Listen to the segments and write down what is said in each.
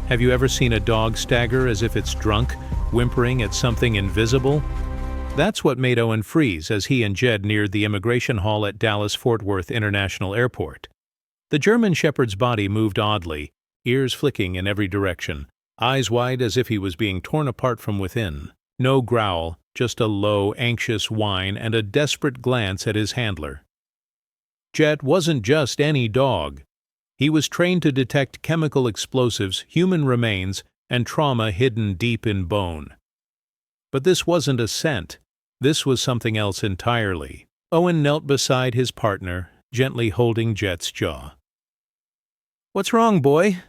Have you ever seen a dog stagger as if it's drunk, whimpering at something invisible? That's what made Owen freeze as he and Jed neared the immigration hall at Dallas-Fort Worth International Airport. The German Shepherd's body moved oddly, ears flicking in every direction, eyes wide as if he was being torn apart from within. No growl, just a low, anxious whine and a desperate glance at his handler. Jet wasn't just any dog. He was trained to detect chemical explosives, human remains, and trauma hidden deep in bone. But this wasn't a scent. This was something else entirely. Owen knelt beside his partner, gently holding Jet's jaw. "What's wrong, boy?"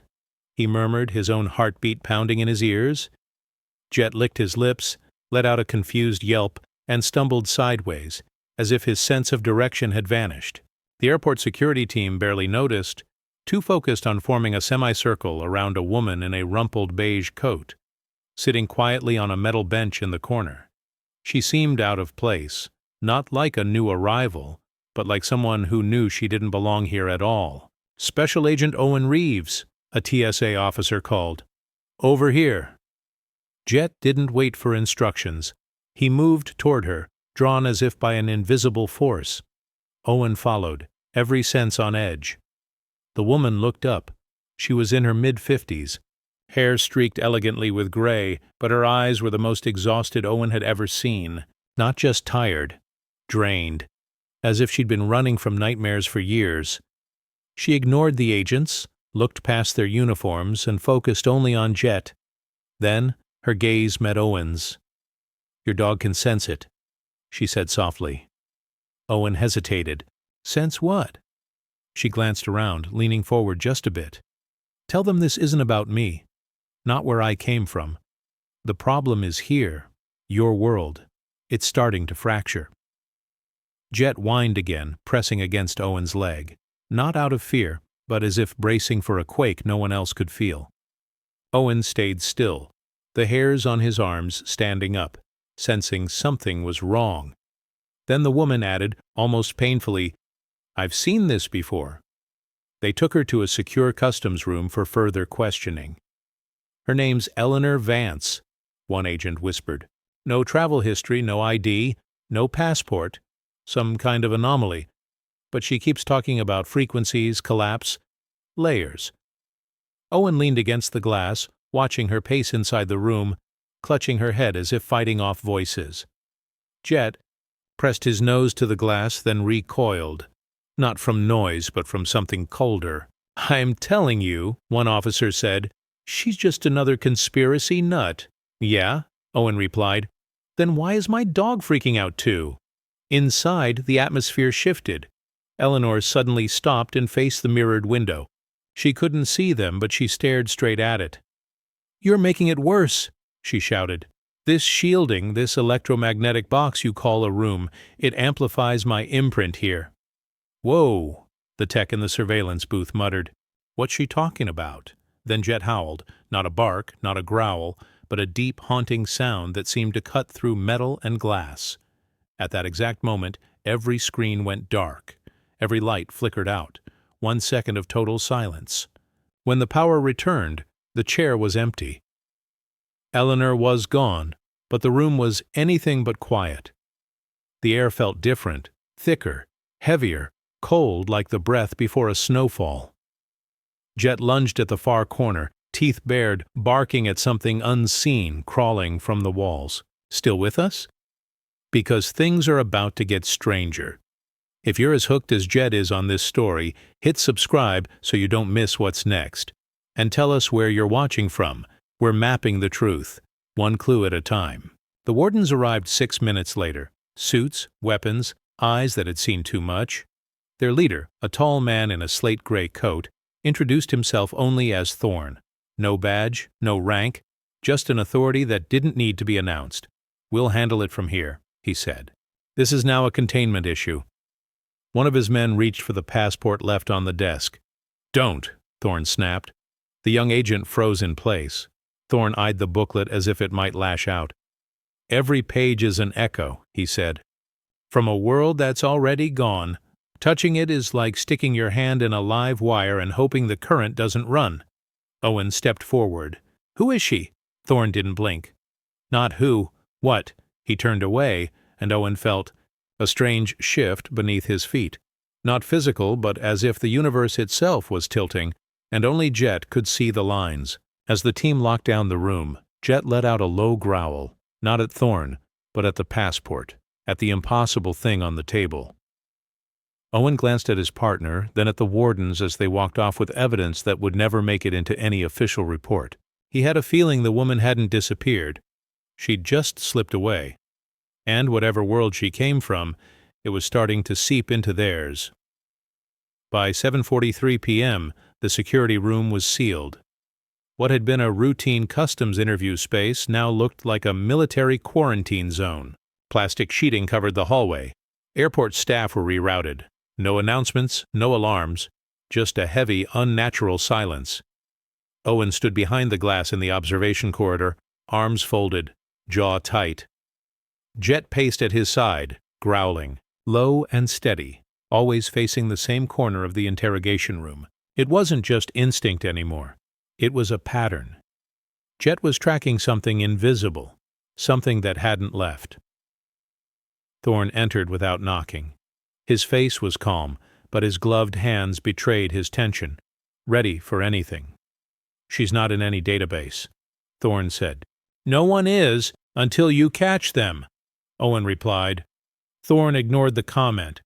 he murmured, his own heartbeat pounding in his ears. Jet licked his lips, let out a confused yelp, and stumbled sideways, as if his sense of direction had vanished. The airport security team barely noticed, too focused on forming a semicircle around a woman in a rumpled beige coat, sitting quietly on a metal bench in the corner. She seemed out of place, not like a new arrival, but like someone who knew she didn't belong here at all. "Special Agent Owen Reeves," a TSA officer called. "Over here." Jet didn't wait for instructions. He moved toward her, drawn as if by an invisible force. Owen followed, every sense on edge. The woman looked up. She was in her mid-50s, hair streaked elegantly with gray, but her eyes were the most exhausted Owen had ever seen. Not just tired, drained, as if she'd been running from nightmares for years. She ignored the agents, looked past their uniforms, and focused only on Jet. Then her gaze met Owen's. "Your dog can sense it," she said softly. Owen hesitated. "Sense what?" She glanced around, leaning forward just a bit. "Tell them this isn't about me. Not where I came from. The problem is here, your world. It's starting to fracture." Jet whined again, pressing against Owen's leg. Not out of fear, but as if bracing for a quake no one else could feel. Owen stayed still, the hairs on his arms standing up, sensing something was wrong. Then the woman added, almost painfully, "I've seen this before." They took her to a secure customs room for further questioning. "Her name's Eleanor Vance," one agent whispered. "No travel history, no ID, no passport. Some kind of anomaly. But she keeps talking about frequencies, collapse, layers." Owen leaned against the glass, watching her pace inside the room, clutching her head as if fighting off voices. Jet pressed his nose to the glass, then recoiled. Not from noise, but from something colder. "I'm telling you," one officer said, "she's just another conspiracy nut." "Yeah?" Owen replied. "Then why is my dog freaking out too?" Inside, the atmosphere shifted. Eleanor suddenly stopped and faced the mirrored window. She couldn't see them, but she stared straight at it. "You're making it worse," she shouted. "This shielding, this electromagnetic box you call a room, it amplifies my imprint here." "Whoa," the tech in the surveillance booth muttered. "What's she talking about?" Then Jet howled, not a bark, not a growl, but a deep, haunting sound that seemed to cut through metal and glass. At that exact moment, every screen went dark. Every light flickered out. 1 second of total silence. When the power returned, the chair was empty. Eleanor was gone, but the room was anything but quiet. The air felt different, thicker, heavier, cold like the breath before a snowfall. Jet lunged at the far corner, teeth bared, barking at something unseen crawling from the walls. "Still with us?" Because things are about to get stranger. If you're as hooked as Jet is on this story, hit subscribe so you don't miss what's next. And tell us where you're watching from. We're mapping the truth, one clue at a time. The wardens arrived 6 minutes later. Suits, weapons, eyes that had seen too much. Their leader, a tall man in a slate-gray coat, introduced himself only as Thorne. No badge, no rank, just an authority that didn't need to be announced. "We'll handle it from here," he said. "This is now a containment issue." One of his men reached for the passport left on the desk. "Don't," Thorne snapped. The young agent froze in place. Thorne eyed the booklet as if it might lash out. "Every page is an echo," he said. "From a world that's already gone. Touching it is like sticking your hand in a live wire and hoping the current doesn't run. Owen stepped forward. "Who is she?" Thorne didn't blink. "Not who. What?" He turned away, and Owen felt a strange shift beneath his feet. Not physical, but as if the universe itself was tilting, and only Jet could see the lines. As the team locked down the room, Jet let out a low growl, not at Thorne, but at the passport, at the impossible thing on the table. Owen glanced at his partner, then at the wardens as they walked off with evidence that would never make it into any official report. He had a feeling the woman hadn't disappeared. She'd just slipped away. And whatever world she came from, it was starting to seep into theirs. By 7:43 p.m., the security room was sealed. What had been a routine customs interview space now looked like a military quarantine zone. Plastic sheeting covered the hallway. Airport staff were rerouted. No announcements, no alarms, just a heavy, unnatural silence. Owen stood behind the glass in the observation corridor, arms folded, jaw tight. Jet paced at his side, growling, low and steady, always facing the same corner of the interrogation room. It wasn't just instinct anymore. It was a pattern. Jet was tracking something invisible, something that hadn't left. Thorne entered without knocking. His face was calm, but his gloved hands betrayed his tension, ready for anything. "She's not in any database," Thorne said. "No one is, until you catch them," Owen replied. Thorne ignored the comment.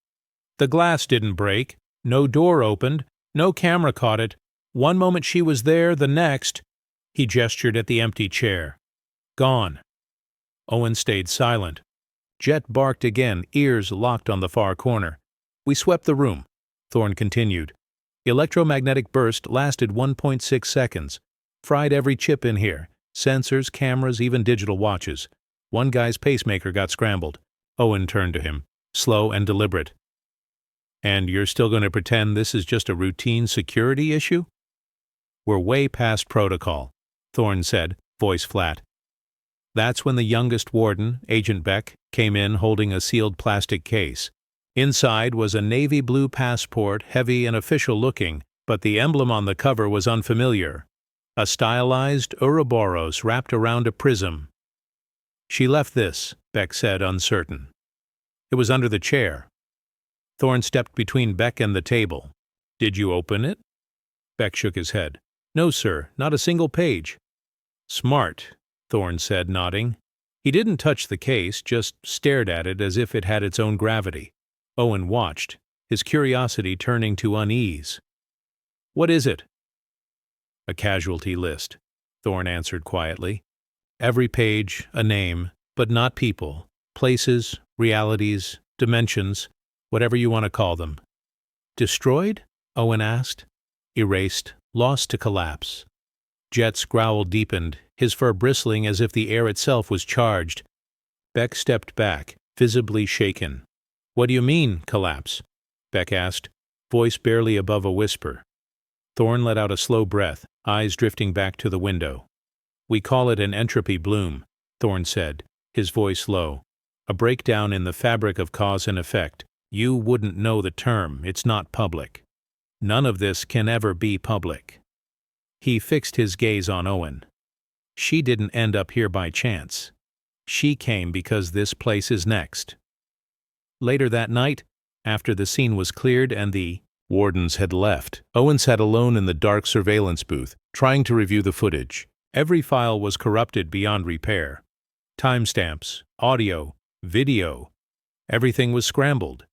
"The glass didn't break, no door opened, no camera caught it. One moment she was there, the next—" He gestured at the empty chair. "Gone." Owen stayed silent. Jet barked again, ears locked on the far corner. "We swept the room," Thorne continued. "Electromagnetic burst lasted 1.6 seconds. Fried every chip in here. Sensors, cameras, even digital watches. One guy's pacemaker got scrambled." Owen turned to him, slow and deliberate. "And you're still going to pretend this is just a routine security issue?" "We're way past protocol," Thorne said, voice flat. That's when the youngest warden, Agent Beck, came in holding a sealed plastic case. Inside was a navy blue passport, heavy and official-looking, but the emblem on the cover was unfamiliar. A stylized Ouroboros wrapped around a prism. "She left this," Beck said, uncertain. "It was under the chair." Thorne stepped between Beck and the table. "Did you open it?" Beck shook his head. "No, sir, not a single page." "Smart," Thorne said, nodding. He didn't touch the case, just stared at it as if it had its own gravity. Owen watched, his curiosity turning to unease. "What is it?" "A casualty list," Thorne answered quietly. "Every page, a name, but not people. Places, realities, dimensions, whatever you want to call them." "Destroyed?" Owen asked. "Erased, lost to collapse." Jet's growl deepened, his fur bristling as if the air itself was charged. Beck stepped back, visibly shaken. "What do you mean, collapse?" Beck asked, voice barely above a whisper. Thorne let out a slow breath, eyes drifting back to the window. "We call it an entropy bloom," Thorne said, his voice low. "A breakdown in the fabric of cause and effect. You wouldn't know the term, it's not public. None of this can ever be public." He fixed his gaze on Owen. "She didn't end up here by chance. She came because this place is next." Later that night, after the scene was cleared and the wardens had left, Owen sat alone in the dark surveillance booth, trying to review the footage. Every file was corrupted beyond repair. Timestamps, audio, video. Everything was scrambled.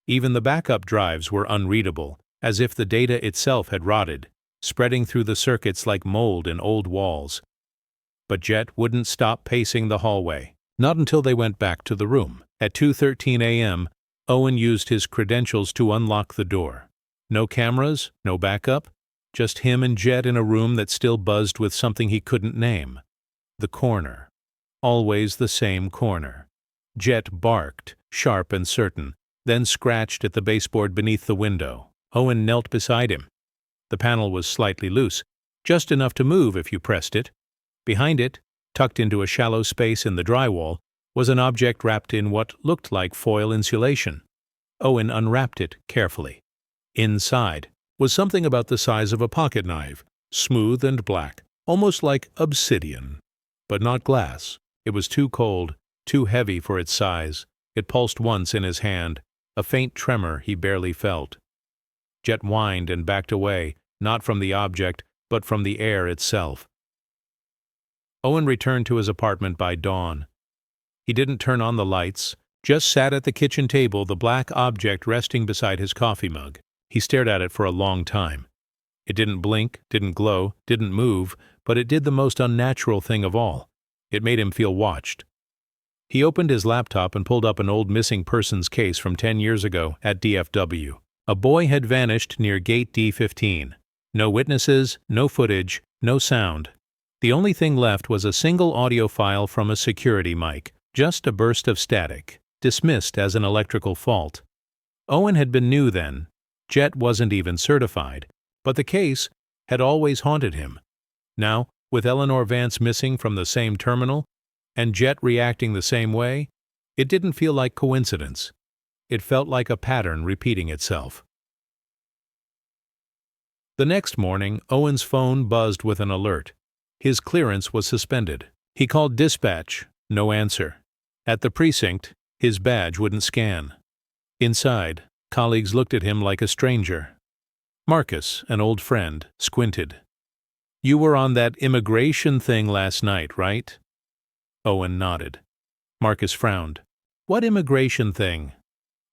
Even the backup drives were unreadable, as if the data itself had rotted, spreading through the circuits like mold in old walls. But Jet wouldn't stop pacing the hallway. Not until they went back to the room. At 2:13 a.m., Owen used his credentials to unlock the door. No cameras, no backup, just him and Jet in a room that still buzzed with something he couldn't name. The corner. Always the same corner. Jet barked, sharp and certain, then scratched at the baseboard beneath the window. Owen knelt beside him. The panel was slightly loose, just enough to move if you pressed it. Behind it, tucked into a shallow space in the drywall, was an object wrapped in what looked like foil insulation. Owen unwrapped it carefully. Inside was something about the size of a pocket knife, smooth and black, almost like obsidian. But not glass. It was too cold, too heavy for its size. It pulsed once in his hand, a faint tremor he barely felt. Jet whined and backed away, not from the object, but from the air itself. Owen returned to his apartment by dawn. He didn't turn on the lights, just sat at the kitchen table, the black object resting beside his coffee mug. He stared at it for a long time. It didn't blink, didn't glow, didn't move, but it did the most unnatural thing of all. It made him feel watched. He opened his laptop and pulled up an old missing persons case from 10 years ago at DFW. A boy had vanished near Gate D15. No witnesses, no footage, no sound. The only thing left was a single audio file from a security mic, just a burst of static, dismissed as an electrical fault. Owen had been new then. Jet wasn't even certified, but the case had always haunted him. Now, with Eleanor Vance missing from the same terminal, and Jet reacting the same way, it didn't feel like coincidence. It felt like a pattern repeating itself. The next morning, Owen's phone buzzed with an alert. His clearance was suspended. He called dispatch. No answer. At the precinct, his badge wouldn't scan. Inside, colleagues looked at him like a stranger. Marcus, an old friend, squinted. "You were on that immigration thing last night, right?" Owen nodded. Marcus frowned. "What immigration thing?"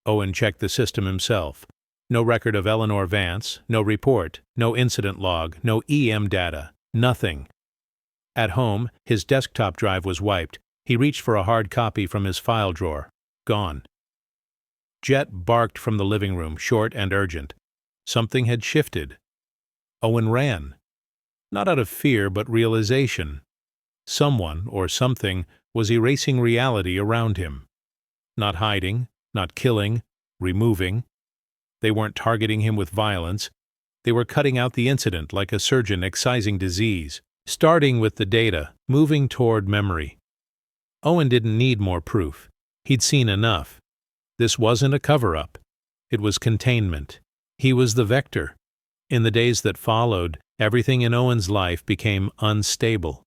Owen checked the system himself. No record of Eleanor Vance, no report, no incident log, no EM data, nothing. At home, his desktop drive was wiped. He reached for a hard copy from his file drawer. Gone. Jet barked from the living room, short and urgent. Something had shifted. Owen ran. Not out of fear, but realization. Someone, or something, was erasing reality around him. Not hiding, not killing, removing. They weren't targeting him with violence. They were cutting out the incident like a surgeon excising disease, starting with the data, moving toward memory. Owen didn't need more proof. He'd seen enough. This wasn't a cover-up. It was containment. He was the vector. In the days that followed, everything in Owen's life became unstable.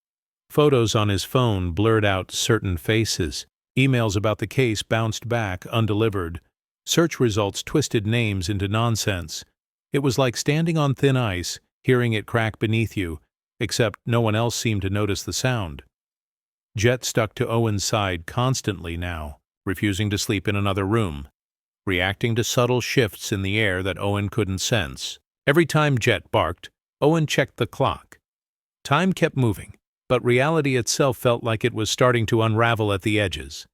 Photos on his phone blurred out certain faces. Emails about the case bounced back undelivered. Search results twisted names into nonsense. It was like standing on thin ice, hearing it crack beneath you, except no one else seemed to notice the sound. Jet stuck to Owen's side constantly now, refusing to sleep in another room, reacting to subtle shifts in the air that Owen couldn't sense. Every time Jet barked, Owen checked the clock. Time kept moving, but reality itself felt like it was starting to unravel at the edges.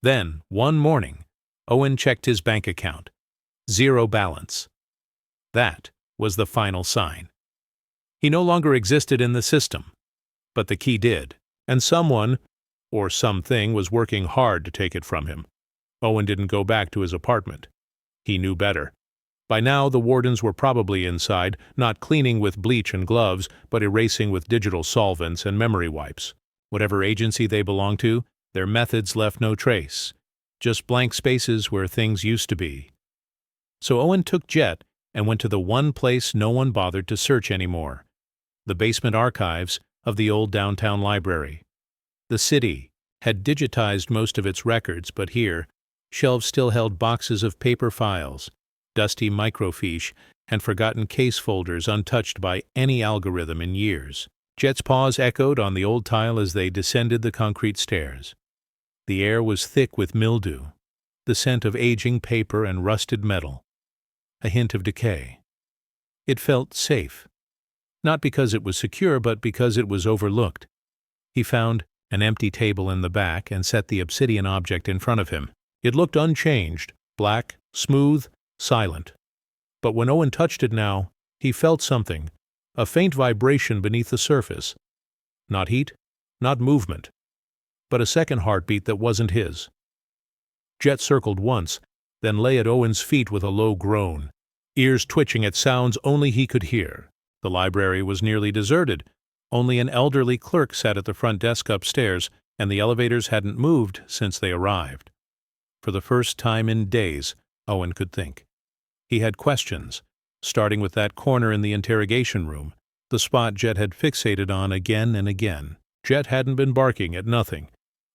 Then, one morning, Owen checked his bank account. 0 balance. That was the final sign. He no longer existed in the system. But the key did, and someone, or something, was working hard to take it from him. Owen didn't go back to his apartment. He knew better. By now, the wardens were probably inside, not cleaning with bleach and gloves, but erasing with digital solvents and memory wipes. Whatever agency they belonged to, their methods left no trace. Just blank spaces where things used to be. So Owen took Jet and went to the one place no one bothered to search anymore, the basement archives of the old downtown library. The city had digitized most of its records, but here, shelves still held boxes of paper files, dusty microfiche, and forgotten case folders untouched by any algorithm in years. Jet's paws echoed on the old tile as they descended the concrete stairs. The air was thick with mildew, the scent of aging paper and rusted metal, a hint of decay. It felt safe, not because it was secure, but because it was overlooked. He found an empty table in the back and set the obsidian object in front of him. It looked unchanged, black, smooth, silent. But when Owen touched it now, he felt something, a faint vibration beneath the surface. Not heat, not movement, but a second heartbeat that wasn't his. Jet circled once, then lay at Owen's feet with a low groan, ears twitching at sounds only he could hear. The library was nearly deserted. Only an elderly clerk sat at the front desk upstairs, and the elevators hadn't moved since they arrived. For the first time in days, Owen could think. He had questions, starting with that corner in the interrogation room. the spot Jet had fixated on again and again. Jet hadn't been barking at nothing.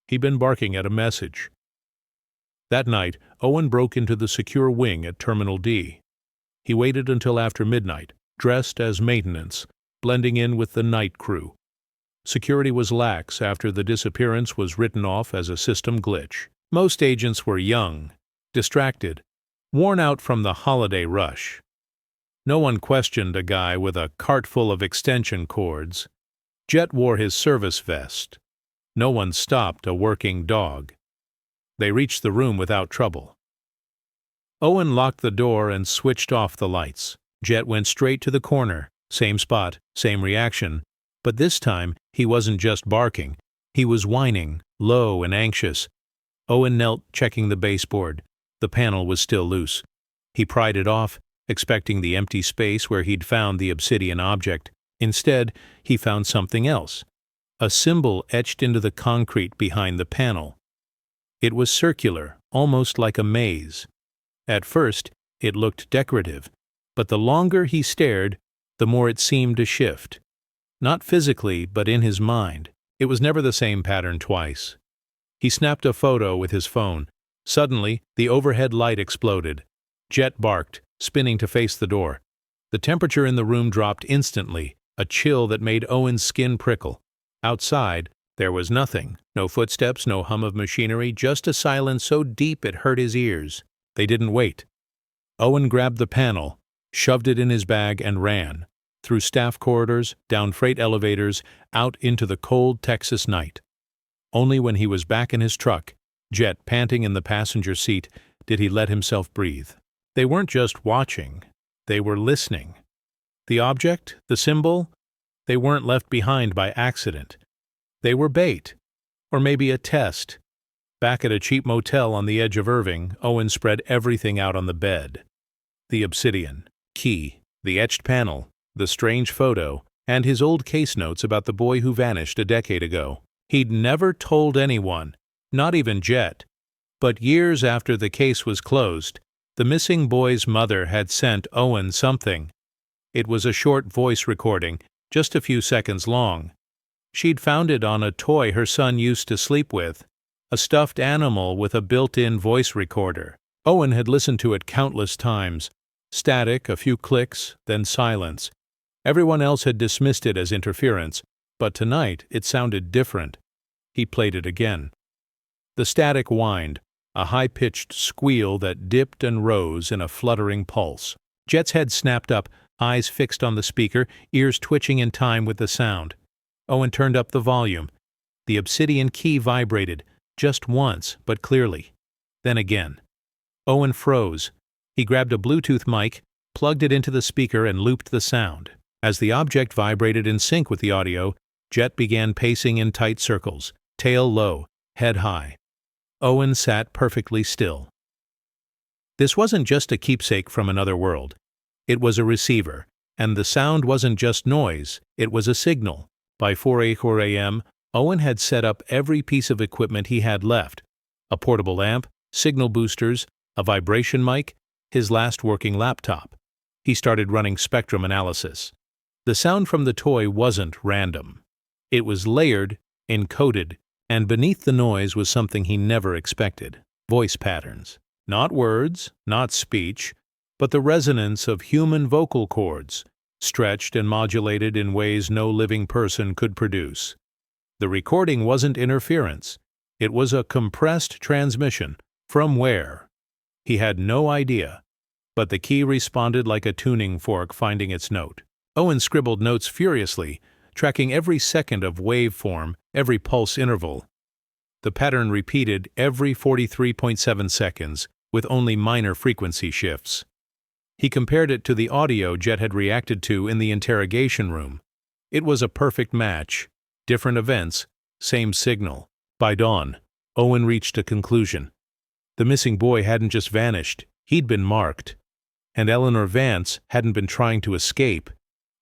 He'd been barking at a message. That night, Owen broke into the secure wing at Terminal D. He waited until after midnight, dressed as maintenance, blending in with the night crew. Security was lax after the disappearance was written off as a system glitch. Most agents were young, distracted, worn out from the holiday rush. No one questioned a guy with a cart full of extension cords. Jet wore his service vest. No one stopped a working dog. They reached the room without trouble. Owen locked the door and switched off the lights. Jet went straight to the corner. Same spot, same reaction. But this time, he wasn't just barking. He was whining, low and anxious. Owen knelt, checking the baseboard. The panel was still loose. He pried it off, expecting the empty space where he'd found the obsidian object. Instead, he found something else. A symbol etched into the concrete behind the panel. It was circular, almost like a maze. At first, it looked decorative, but the longer he stared, the more it seemed to shift. Not physically, but in his mind. It was never the same pattern twice. He snapped a photo with his phone. Suddenly, the overhead light exploded. Jet barked, spinning to face the door. The temperature in the room dropped instantly, a chill that made Owen's skin prickle. Outside, there was nothing. No footsteps, no hum of machinery, just a silence so deep it hurt his ears. They didn't wait. Owen grabbed the panel, shoved it in his bag, and ran. Through staff corridors, down freight elevators, out into the cold Texas night. Only when he was back in his truck, Jet panting in the passenger seat, did he let himself breathe. They weren't just watching, they were listening. The object, the symbol, they weren't left behind by accident. They were bait, or maybe a test. Back at a cheap motel on the edge of Irving, Owen spread everything out on the bed. The obsidian, key, the etched panel, the strange photo, and his old case notes about the boy who vanished a decade ago. He'd never told anyone, not even Jet. But years after the case was closed, the missing boy's mother had sent Owen something. It was a short voice recording, just a few seconds long. She'd found it on a toy her son used to sleep with, a stuffed animal with a built-in voice recorder. Owen had listened to it countless times. Static, a few clicks, then silence. Everyone else had dismissed it as interference, but tonight it sounded different. He played it again. The static whined, a high-pitched squeal that dipped and rose in a fluttering pulse. Jet's head snapped up, eyes fixed on the speaker, ears twitching in time with the sound. Owen turned up the volume. The obsidian key vibrated, just once, but clearly. Then again. Owen froze. He grabbed a Bluetooth mic, plugged it into the speaker, and looped the sound. As the object vibrated in sync with the audio, Jet began pacing in tight circles, tail low, head high. Owen sat perfectly still. This wasn't just a keepsake from another world. It was a receiver, and the sound wasn't just noise, it was a signal. By 4 a.m., Owen had set up every piece of equipment he had left: a portable amp, signal boosters, a vibration mic, his last working laptop. He started running spectrum analysis. The sound from the toy wasn't random. It was layered, encoded, and beneath the noise was something he never expected: voice patterns. Not words, not speech, but the resonance of human vocal cords, stretched and modulated in ways no living person could produce. The recording wasn't interference. It was a compressed transmission. From where? He had no idea, but the key responded like a tuning fork finding its note. Owen scribbled notes furiously, tracking every second of waveform, every pulse interval. The pattern repeated every 43.7 seconds, with only minor frequency shifts. He compared it to the audio Jet had reacted to in the interrogation room. It was a perfect match. Different events, same signal. By dawn, Owen reached a conclusion. The missing boy hadn't just vanished, he'd been marked. And Eleanor Vance hadn't been trying to escape.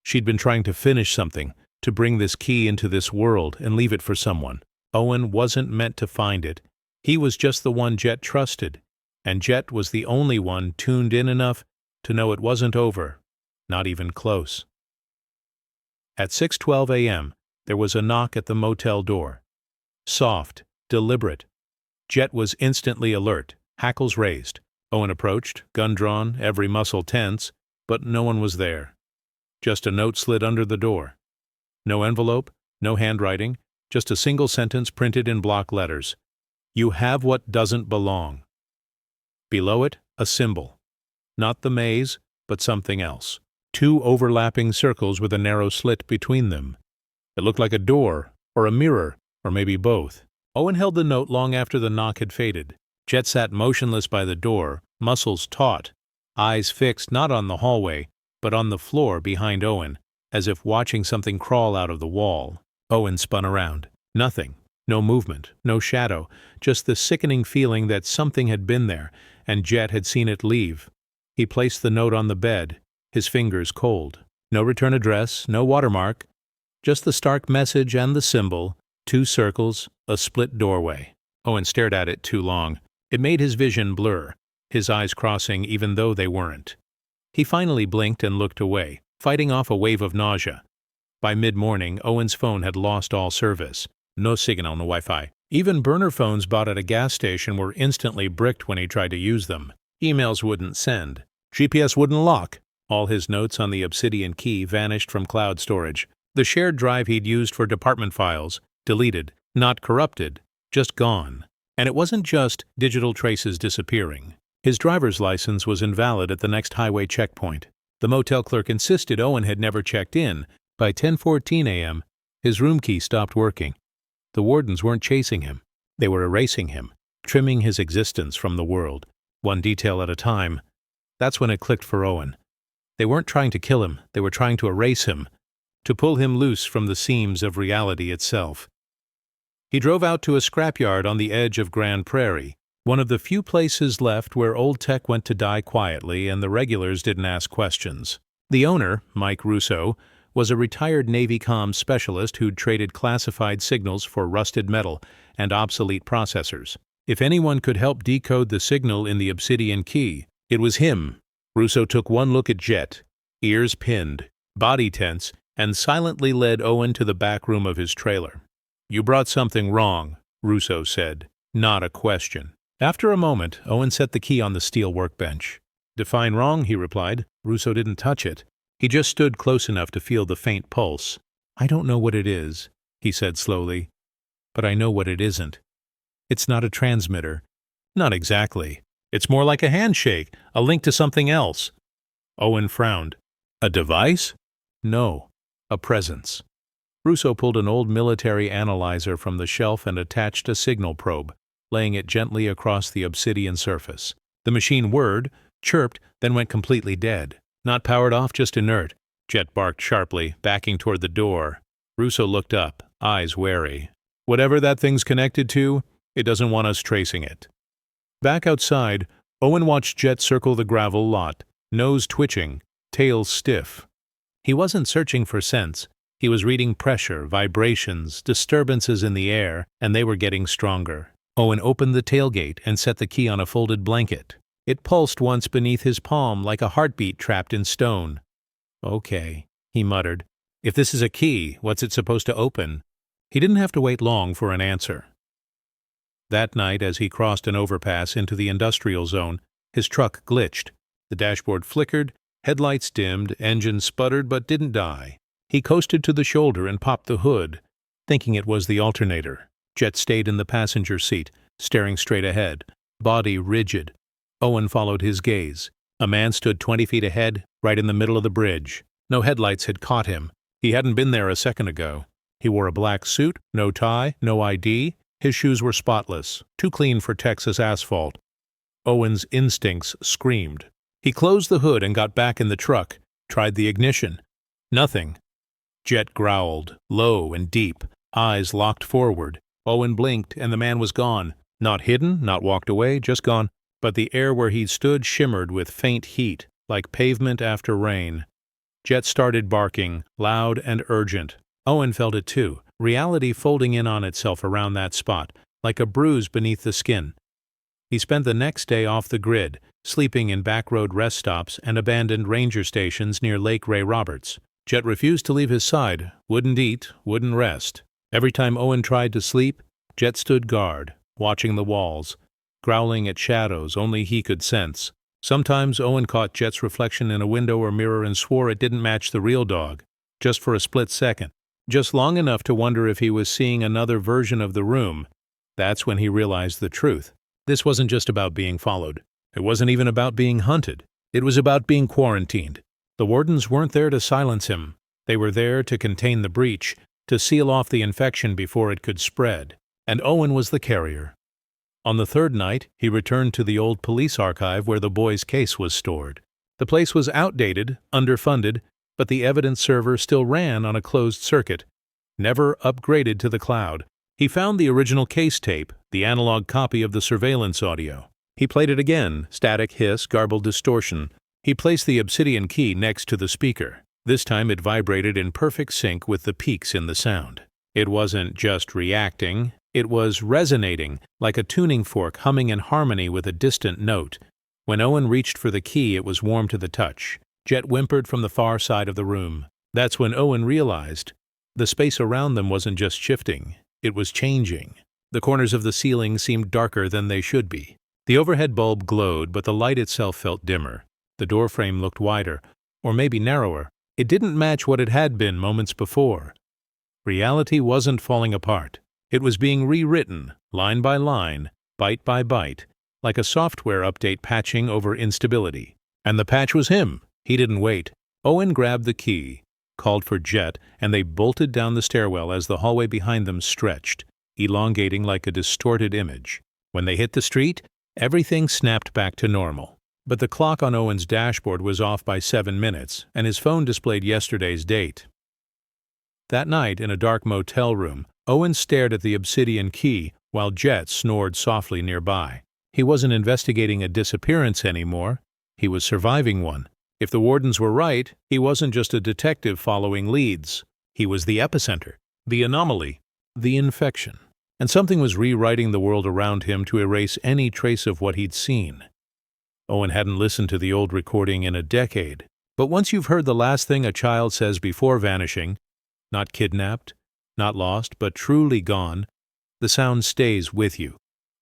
She'd been trying to finish something, to bring this key into this world and leave it for someone. Owen wasn't meant to find it. He was just the one Jet trusted, and Jet was the only one tuned in enough to know it wasn't over, not even close. At 6:12 a.m., there was a knock at the motel door. Soft, deliberate. Jet was instantly alert, hackles raised. Owen approached, gun drawn, every muscle tense, but no one was there. Just a note slid under the door. No envelope, no handwriting, just a single sentence printed in block letters. You have what doesn't belong. Below it, a symbol. Not the maze, but something else. Two overlapping circles with a narrow slit between them. It looked like a door, or a mirror, or maybe both. Owen held the note long after the knock had faded. Jet sat motionless by the door, muscles taut, eyes fixed not on the hallway, but on the floor behind Owen, as if watching something crawl out of the wall. Owen spun around. Nothing. No movement, no shadow, just the sickening feeling that something had been there, and Jet had seen it leave. He placed the note on the bed, his fingers cold. No return address, no watermark, just the stark message and the symbol, two circles, a split doorway. Owen stared at it too long. It made his vision blur, his eyes crossing even though they weren't. He finally blinked and looked away, fighting off a wave of nausea. By mid-morning, Owen's phone had lost all service. No signal on the Wi-Fi. Even burner phones bought at a gas station were instantly bricked when he tried to use them. Emails wouldn't send. GPS wouldn't lock. All his notes on the Obsidian key vanished from cloud storage. The shared drive he'd used for department files, deleted, not corrupted, just gone. And it wasn't just digital traces disappearing. His driver's license was invalid at the next highway checkpoint. The motel clerk insisted Owen had never checked in. By 10:14 a.m., his room key stopped working. The wardens weren't chasing him. They were erasing him, trimming his existence from the world, one detail at a time. That's when it clicked for Owen. They weren't trying to kill him, they were trying to erase him, to pull him loose from the seams of reality itself. He drove out to a scrapyard on the edge of Grand Prairie, one of the few places left where old tech went to die quietly and the regulars didn't ask questions. The owner, Mike Russo, was a retired Navy comms specialist who'd traded classified signals for rusted metal and obsolete processors. If anyone could help decode the signal in the Obsidian key, it was him. Russo took one look at Jet, ears pinned, body tense, and silently led Owen to the back room of his trailer. "You brought something wrong," Russo said. Not a question. After a moment, Owen set the key on the steel workbench. "Define wrong," he replied. Russo didn't touch it. He just stood close enough to feel the faint pulse. "I don't know what it is," he said slowly, "but I know what it isn't. It's not a transmitter." "Not exactly. It's more like a handshake, a link to something else." Owen frowned. "A device?" "No, a presence." Russo pulled an old military analyzer from the shelf and attached a signal probe, laying it gently across the obsidian surface. The machine whirred, chirped, then went completely dead. "Not powered off, just inert," Jet barked sharply, backing toward the door. Russo looked up, eyes wary. "Whatever that thing's connected to, it doesn't want us tracing it." Back outside, Owen watched Jet circle the gravel lot, nose twitching, tail stiff. He wasn't searching for scents. He was reading pressure, vibrations, disturbances in the air, and they were getting stronger. Owen opened the tailgate and set the key on a folded blanket. It pulsed once beneath his palm like a heartbeat trapped in stone. "Okay," he muttered. "If this is a key, what's it supposed to open?" He didn't have to wait long for an answer. That night, as he crossed an overpass into the industrial zone, his truck glitched. The dashboard flickered, headlights dimmed, engine sputtered but didn't die. He coasted to the shoulder and popped the hood, thinking it was the alternator. Jet stayed in the passenger seat, staring straight ahead, body rigid. Owen followed his gaze. A man stood 20 feet ahead, right in the middle of the bridge. No headlights had caught him. He hadn't been there a second ago. He wore a black suit, no tie, no ID. His shoes were spotless, too clean for Texas asphalt. Owen's instincts screamed. He closed the hood and got back in the truck, tried the ignition. Nothing. Jet growled, low and deep, eyes locked forward. Owen blinked, and the man was gone. Not hidden, not walked away, just gone. But the air where he'd stood shimmered with faint heat, like pavement after rain. Jet started barking, loud and urgent. Owen felt it too, reality folding in on itself around that spot, like a bruise beneath the skin. He spent the next day off the grid, sleeping in back road rest stops and abandoned ranger stations near Lake Ray Roberts. Jet refused to leave his side, wouldn't eat, wouldn't rest. Every time Owen tried to sleep, Jet stood guard, watching the walls, growling at shadows only he could sense. Sometimes Owen caught Jet's reflection in a window or mirror and swore it didn't match the real dog, just for a split second, just long enough to wonder if he was seeing another version of the room. That's when he realized the truth. This wasn't just about being followed. It wasn't even about being hunted. It was about being quarantined. The wardens weren't there to silence him. They were there to contain the breach, to seal off the infection before it could spread. And Owen was the carrier. On the third night, he returned to the old police archive where the boy's case was stored. The place was outdated, underfunded, but the evidence server still ran on a closed circuit, never upgraded to the cloud. He found the original case tape, the analog copy of the surveillance audio. He played it again, static hiss, garbled distortion. He placed the obsidian key next to the speaker. This time it vibrated in perfect sync with the peaks in the sound. It wasn't just reacting, it was resonating, like a tuning fork humming in harmony with a distant note. When Owen reached for the key, it was warm to the touch. Jet whimpered from the far side of the room. That's when Owen realized the space around them wasn't just shifting, it was changing. The corners of the ceiling seemed darker than they should be. The overhead bulb glowed, but the light itself felt dimmer. The doorframe looked wider, or maybe narrower. It didn't match what it had been moments before. Reality wasn't falling apart. It was being rewritten, line by line, byte by byte, like a software update patching over instability. And the patch was him. He didn't wait. Owen grabbed the key, called for Jet, and they bolted down the stairwell as the hallway behind them stretched, elongating like a distorted image. When they hit the street, everything snapped back to normal. But the clock on Owen's dashboard was off by 7 minutes, and his phone displayed yesterday's date. That night, in a dark motel room, Owen stared at the obsidian key while Jet snored softly nearby. He wasn't investigating a disappearance anymore. He was surviving one. If the wardens were right, he wasn't just a detective following leads. He was the epicenter, the anomaly, the infection. And something was rewriting the world around him to erase any trace of what he'd seen. Owen hadn't listened to the old recording in a decade. But once you've heard the last thing a child says before vanishing, not kidnapped, not lost, but truly gone, the sound stays with you,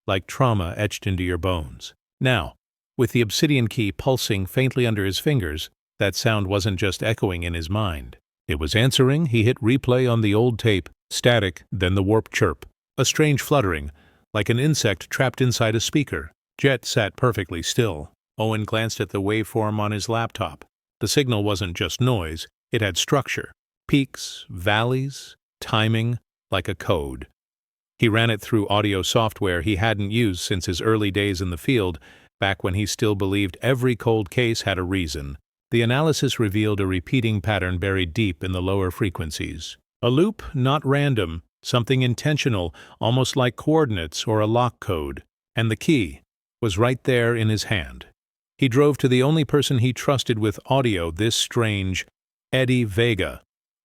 like trauma etched into your bones. Now, with the obsidian key pulsing faintly under his fingers, that sound wasn't just echoing in his mind. It was answering. He hit replay on the old tape, static, then the warp chirp. A strange fluttering, like an insect trapped inside a speaker. Jet sat perfectly still. Owen glanced at the waveform on his laptop. The signal wasn't just noise, it had structure. Peaks, valleys, timing, like a code. He ran it through audio software he hadn't used since his early days in the field, back when he still believed every cold case had a reason. The analysis revealed a repeating pattern buried deep in the lower frequencies. A loop, not random, something intentional, almost like coordinates or a lock code. And the key was right there in his hand. He drove to the only person he trusted with audio this strange, Eddie Vega,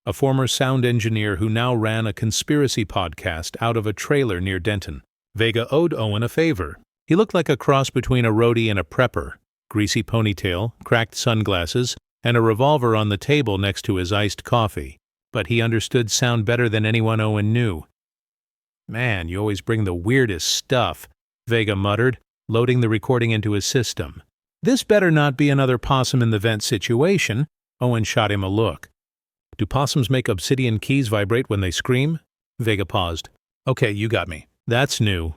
a former sound engineer who now ran a conspiracy podcast out of a trailer near Denton. Vega owed Owen a favor. He looked like a cross between a roadie and a prepper. Greasy ponytail, cracked sunglasses, and a revolver on the table next to his iced coffee. But he understood sound better than anyone Owen knew. "Man, you always bring the weirdest stuff," Vega muttered, loading the recording into his system. "This better not be another possum in the vent situation." Owen shot him a look. "Do possums make obsidian keys vibrate when they scream?" Vega paused. "Okay, you got me. That's new."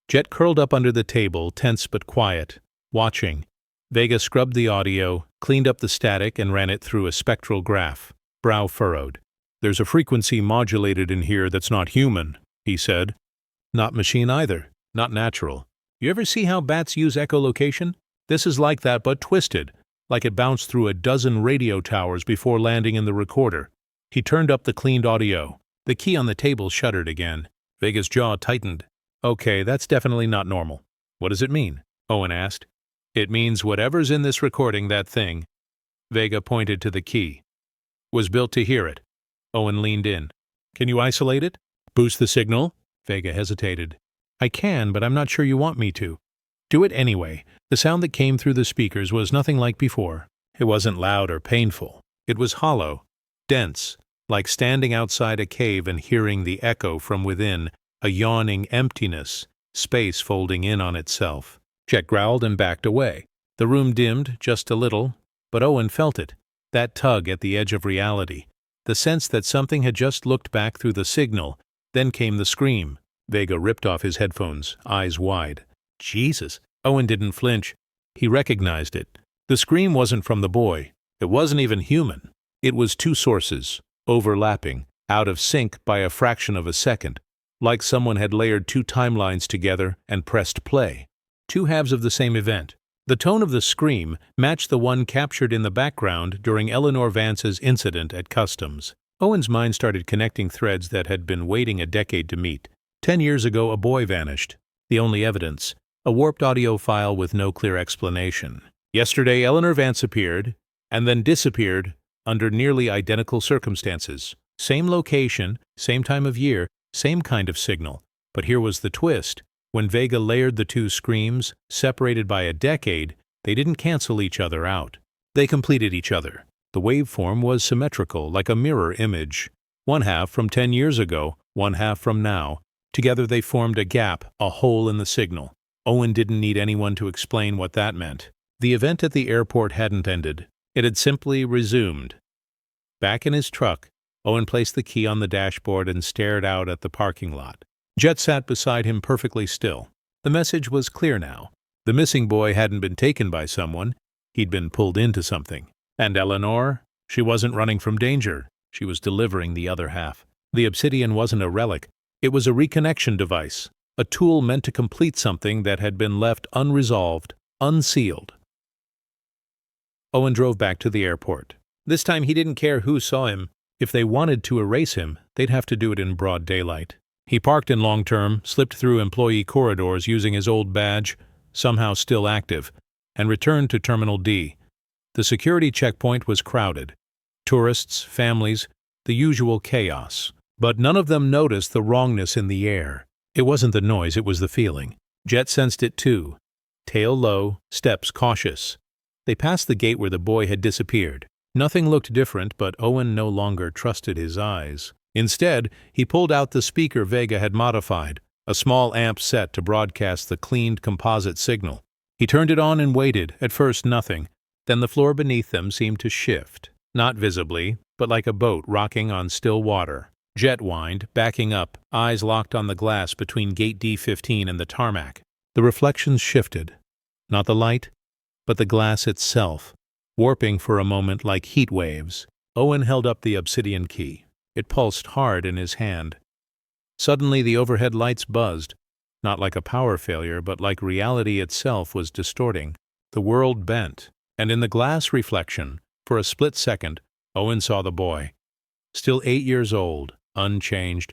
Jet curled up under the table, tense but quiet, watching. Vega scrubbed the audio, cleaned up the static, and ran it through a spectral graph, brow furrowed. "There's a frequency modulated in here that's not human," he said. "Not machine either. Not natural. You ever see how bats use echolocation? This is like that, but twisted, like it bounced through a dozen radio towers before landing in the recorder." He turned up the cleaned audio. The key on the table shuddered again. Vega's jaw tightened. "Okay, that's definitely not normal." "What does it mean?" Owen asked. "It means whatever's in this recording, that thing," Vega pointed to the key, "was built to hear it." Owen leaned in. "Can you isolate it? Boost the signal?" Vega hesitated. "I can, but I'm not sure you want me to." "Do it anyway." The sound that came through the speakers was nothing like before. It wasn't loud or painful. It was hollow, dense, like standing outside a cave and hearing the echo from within, a yawning emptiness, space folding in on itself. Jet growled and backed away. The room dimmed just a little, but Owen felt it, that tug at the edge of reality, the sense that something had just looked back through the signal. Then came the scream. Vega ripped off his headphones, eyes wide. Jesus! Owen didn't flinch. He recognized it. The scream wasn't from the boy. It wasn't even human. It was two sources, overlapping, out of sync by a fraction of a second, like someone had layered two timelines together and pressed play. Two halves of the same event. The tone of the scream matched the one captured in the background during Eleanor Vance's incident at Customs. Owen's mind started connecting threads that had been waiting a decade to meet. 10 years ago, a boy vanished. The only evidence, a warped audio file with no clear explanation. Yesterday, Eleanor Vance appeared, and then disappeared under nearly identical circumstances. Same location, same time of year, same kind of signal. But here was the twist. When Vega layered the two screams, separated by a decade, they didn't cancel each other out. They completed each other. The waveform was symmetrical, like a mirror image. One half from 10 years ago, one half from now. Together they formed a gap, a hole in the signal. Owen didn't need anyone to explain what that meant. The event at the airport hadn't ended. It had simply resumed. Back in his truck, Owen placed the key on the dashboard and stared out at the parking lot. Jet sat beside him perfectly still. The message was clear now. The missing boy hadn't been taken by someone. He'd been pulled into something. And Eleanor? She wasn't running from danger. She was delivering the other half. The obsidian wasn't a relic. It was a reconnection device, a tool meant to complete something that had been left unresolved, unsealed. Owen drove back to the airport. This time he didn't care who saw him. If they wanted to erase him, they'd have to do it in broad daylight. He parked in long-term, slipped through employee corridors using his old badge, somehow still active, and returned to Terminal D. The security checkpoint was crowded. Tourists, families, the usual chaos. But none of them noticed the wrongness in the air. It wasn't the noise, it was the feeling. Jet sensed it too. Tail low, steps cautious. They passed the gate where the boy had disappeared. Nothing looked different, but Owen no longer trusted his eyes. Instead, he pulled out the speaker Vega had modified, a small amp set to broadcast the cleaned composite signal. He turned it on and waited, at first nothing. Then the floor beneath them seemed to shift, not visibly, but like a boat rocking on still water. Jet whined, backing up, eyes locked on the glass between gate D15 and the tarmac. The reflections shifted. Not the light, but the glass itself, warping for a moment like heat waves. Owen held up the obsidian key. It pulsed hard in his hand. Suddenly the overhead lights buzzed, not like a power failure, but like reality itself was distorting. The world bent, and in the glass reflection, for a split second, Owen saw the boy. Still 8 years old, unchanged,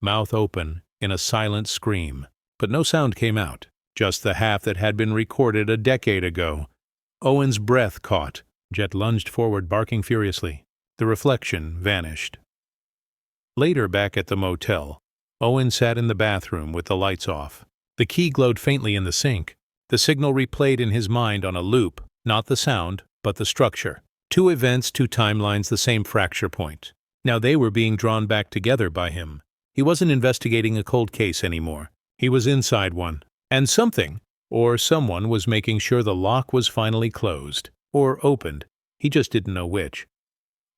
mouth open, in a silent scream. But no sound came out, just the half that had been recorded a decade ago. Owen's breath caught. Jet lunged forward, barking furiously. The reflection vanished. Later, back at the motel, Owen sat in the bathroom with the lights off. The key glowed faintly in the sink. The signal replayed in his mind on a loop, not the sound, but the structure. Two events, two timelines, the same fracture point. Now they were being drawn back together by him. He wasn't investigating a cold case anymore. He was inside one. And something, or someone, was making sure the lock was finally closed, or opened. He just didn't know which.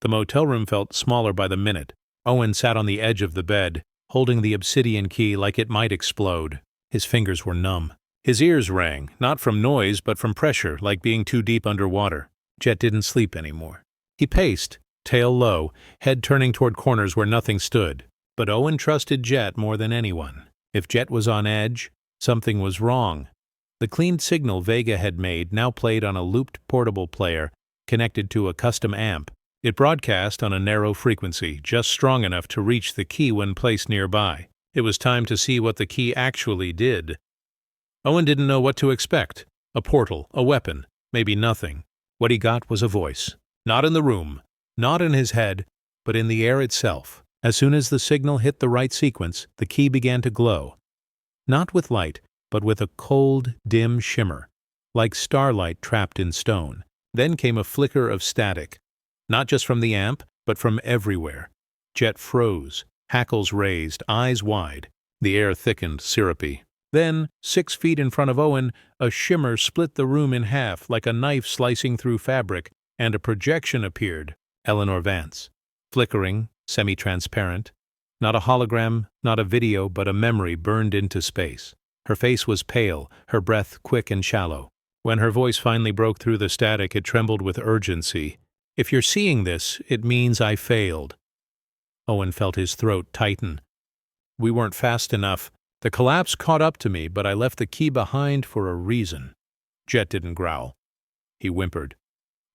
The motel room felt smaller by the minute. Owen sat on the edge of the bed, holding the obsidian key like it might explode. His fingers were numb. His ears rang, not from noise but from pressure, like being too deep underwater. Jet didn't sleep anymore. He paced, tail low, head turning toward corners where nothing stood. But Owen trusted Jet more than anyone. If Jet was on edge, something was wrong. The cleaned signal Vega had made now played on a looped portable player connected to a custom amp. It broadcast on a narrow frequency, just strong enough to reach the key when placed nearby. It was time to see what the key actually did. Owen didn't know what to expect. A portal, a weapon, maybe nothing. What he got was a voice. Not in the room, not in his head, but in the air itself. As soon as the signal hit the right sequence, the key began to glow. Not with light, but with a cold, dim shimmer, like starlight trapped in stone. Then came a flicker of static. Not just from the amp, but from everywhere. Jet froze, hackles raised, eyes wide. The air thickened, syrupy. Then, 6 feet in front of Owen, a shimmer split the room in half like a knife slicing through fabric, and a projection appeared. Eleanor Vance. Flickering, semi-transparent. Not a hologram, not a video, but a memory burned into space. Her face was pale, her breath quick and shallow. When her voice finally broke through the static, it trembled with urgency. "If you're seeing this, it means I failed." Owen felt his throat tighten. "We weren't fast enough. The collapse caught up to me, but I left the key behind for a reason." Jet didn't growl. He whimpered.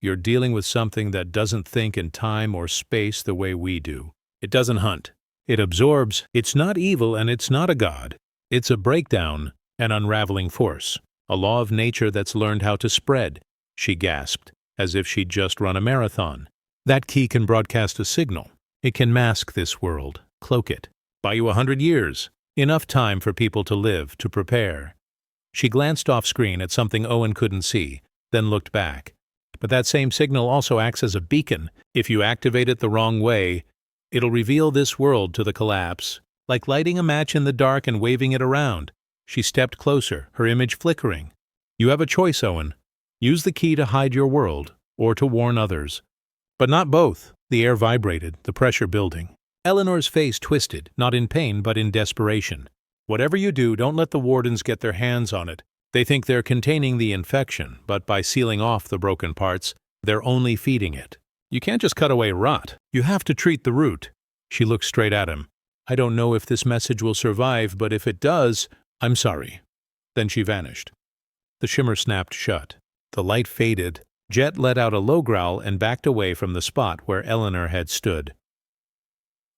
"You're dealing with something that doesn't think in time or space the way we do. It doesn't hunt. It absorbs. It's not evil and it's not a god. It's a breakdown, an unraveling force. A law of nature that's learned how to spread," she gasped, as if she'd just run a marathon. "That key can broadcast a signal. It can mask this world, cloak it, buy you 100 years. Enough time for people to live, to prepare." She glanced off-screen at something Owen couldn't see, then looked back. But that same signal also acts as a beacon. If you activate it the wrong way, it'll reveal this world to the collapse, like lighting a match in the dark and waving it around. She stepped closer, her image flickering. "You have a choice, Owen. Use the key to hide your world, or to warn others. But not both." The air vibrated, the pressure building. Eleanor's face twisted, not in pain but in desperation. "Whatever you do, don't let the wardens get their hands on it. They think they're containing the infection, but by sealing off the broken parts, they're only feeding it. You can't just cut away rot. You have to treat the root." She looked straight at him. "I don't know if this message will survive, but if it does, I'm sorry." Then she vanished. The shimmer snapped shut. The light faded. Jet let out a low growl and backed away from the spot where Eleanor had stood.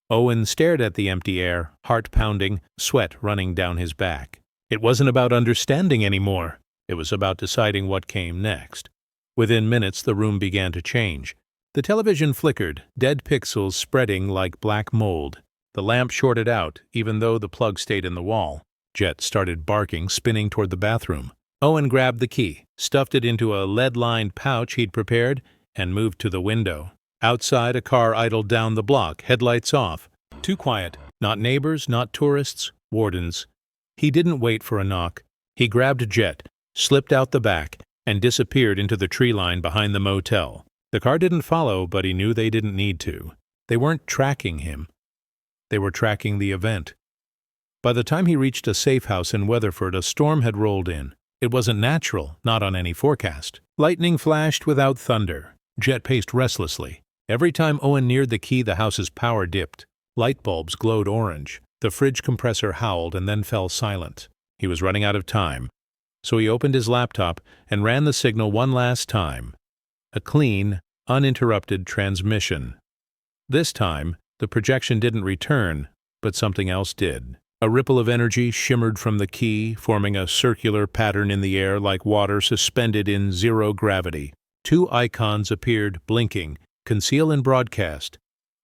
Owen stared at the empty air, heart pounding, sweat running down his back. It wasn't about understanding anymore. It was about deciding what came next. Within minutes, the room began to change. The television flickered, dead pixels spreading like black mold. The lamp shorted out, even though the plug stayed in the wall. Jet started barking, spinning toward the bathroom. Owen grabbed the key, stuffed it into a lead-lined pouch he'd prepared, and moved to the window. Outside, a car idled down the block, headlights off. Too quiet. Not neighbors, not tourists, wardens. He didn't wait for a knock. He grabbed Jet, slipped out the back, and disappeared into the tree line behind the motel. The car didn't follow, but he knew they didn't need to. They weren't tracking him. They were tracking the event. By the time he reached a safe house in Weatherford, a storm had rolled in. It wasn't natural, not on any forecast. Lightning flashed without thunder. Jet paced restlessly. Every time Owen neared the key, the house's power dipped. Light bulbs glowed orange. The fridge compressor howled and then fell silent. He was running out of time. So he opened his laptop and ran the signal one last time. A clean, uninterrupted transmission. This time, the projection didn't return, but something else did. A ripple of energy shimmered from the key, forming a circular pattern in the air like water suspended in zero gravity. 2 icons appeared, blinking. Conceal and broadcast.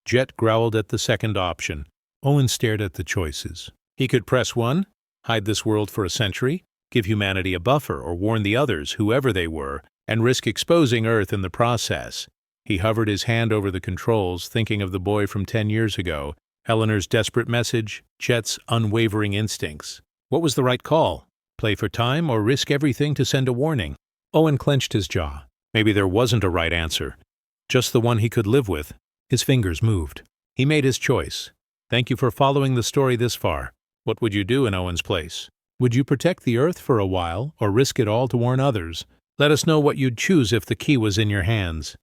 Jet growled at the second option. Owen stared at the choices. He could press 1, hide this world for a century, give humanity a buffer or warn the others, whoever they were, and risk exposing Earth in the process. He hovered his hand over the controls, thinking of the boy from 10 years ago. Eleanor's desperate message, Jet's unwavering instincts. What was the right call? Play for time or risk everything to send a warning? Owen clenched his jaw. Maybe there wasn't a right answer. Just the one he could live with. His fingers moved. He made his choice. Thank you for following the story this far. What would you do in Owen's place? Would you protect the Earth for a while or risk it all to warn others? Let us know what you'd choose if the key was in your hands.